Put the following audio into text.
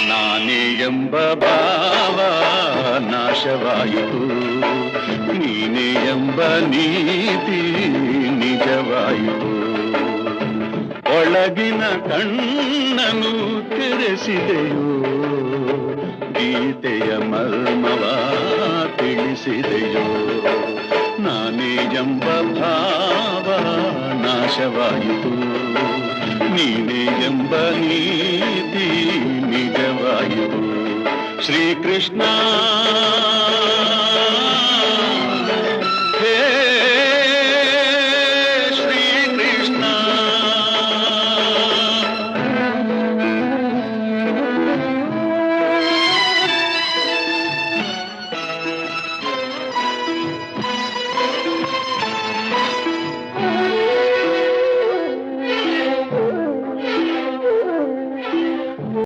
ನಾನೇ ಎಂಬ ಭಾವ ನಾಶವಾಯಿತು, ನೀನೇ ಎಂಬ ನೀತಿ ನಿಜವಾಯಿತು. ಒಳಗಿನ ಕಣ್ಣನು ತೆರೆಸಿದೆಯೋ, ಗೀತೆಯ ಮರ್ಮವ ತಿಳಿಸಿದೆಯೋ. ನಾನೇ ಎಂಬ ಭಾವ ನಾಶವಾಯಿತು, ನೀನೇ ಎಂಬ ನೀತಿ ನಿಜವಾಯಿತು. ಶ್ರೀಕೃಷ್ಣ